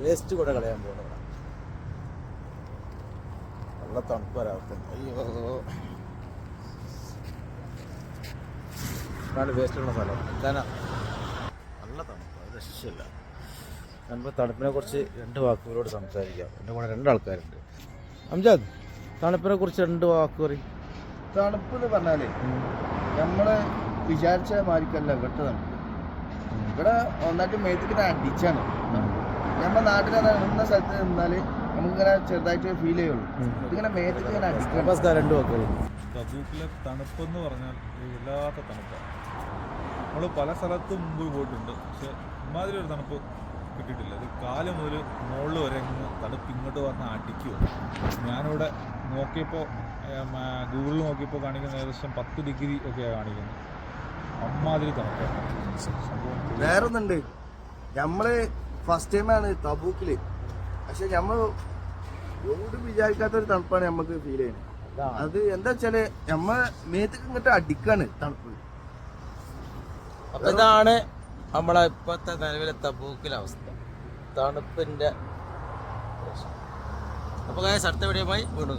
Waste കൂടെ കളയാൻ പോകുന്നത് നല്ല തണുപ്പ് ഒരവസ്ഥ. അയ്യോ, വേസ്റ്റ് ഉള്ള സ്ഥലം നല്ല തണുപ്പ്, അത് രക്ഷയില്ല. നമുക്ക് തണുപ്പിനെ കുറിച്ച് 2 വാക്കുകളോട് സംസാരിക്കാം. എൻ്റെ കൂടെ 2 ആൾക്കാരുണ്ട്. അംജാദ്, തണുപ്പിനെ കുറിച്ച് 2 വാക്ക് പറയും. തണുപ്പ് എന്ന് പറഞ്ഞാല് നമ്മള് വിചാരിച്ച മാതിരിക്കല്ല ഇവിടുത്തെ തണുപ്പ്. ഇവിടെ ഒന്നായിട്ട് മേത്തിക്കിട്ട് അടിച്ചാണ്. നമ്മുടെ നാട്ടിൽ നിന്ന സ്ഥലത്ത് നിന്നാല് നമുക്കിങ്ങനെ ചെറുതായിട്ട് ഫീൽ ചെയ്യുള്ളൂ. ഇതിങ്ങനെ മേത്തിക്ക് ഇങ്ങനെ അടിക്കണം. 2 വാക്കുകൾ. തബൂക്കിലെ തണുപ്പെന്ന് പറഞ്ഞാൽ വല്ലാത്ത തണുപ്പാണ്. നമ്മൾ പല സ്ഥലത്തും മുമ്പ് പോയിട്ടുണ്ട്, പക്ഷെ ഇമാതിരി ഒരു തണുപ്പ് കിട്ടിയിട്ടില്ല. ഇത് കാല് മുതൽ മുകളിൽ വരെ തണുപ്പ് ഇങ്ങോട്ട് വന്നാൽ അടിക്കുക. ഞാനിവിടെ നോക്കിയപ്പോൾ ഗൂഗിളിൽ നോക്കിയപ്പോൾ കാണിക്കുന്ന ഏകദേശം 10 ഡിഗ്രി ഒക്കെയാണ് കാണിക്കുന്നത്. അമ്മാതിരി തണുപ്പാണ്. വേറൊന്നുണ്ട്, നമ്മള് ഫസ്റ്റ് ടൈമാണ് തബൂക്കില്, പക്ഷെ നമ്മൾ എവിടെ വിചാരിക്കാത്തൊരു തണുപ്പാണ് നമുക്ക് ഫീൽ ചെയ്യുന്നത്. അത് എന്താ വെച്ചാല് നമ്മ മേത്തേക്ക് ഇങ്ങോട്ട് അടിക്കാണ് തണുപ്പ്. അപ്പൊ ഇതാണ് നമ്മളെ ഇപ്പോഴത്തെ നിലവിലെ തബൂക്കിലെ അവസ്ഥ, തണുപ്പിന്റെ. അപ്പൊ അടുത്ത വീഡിയോയുമായി വീണ്ടും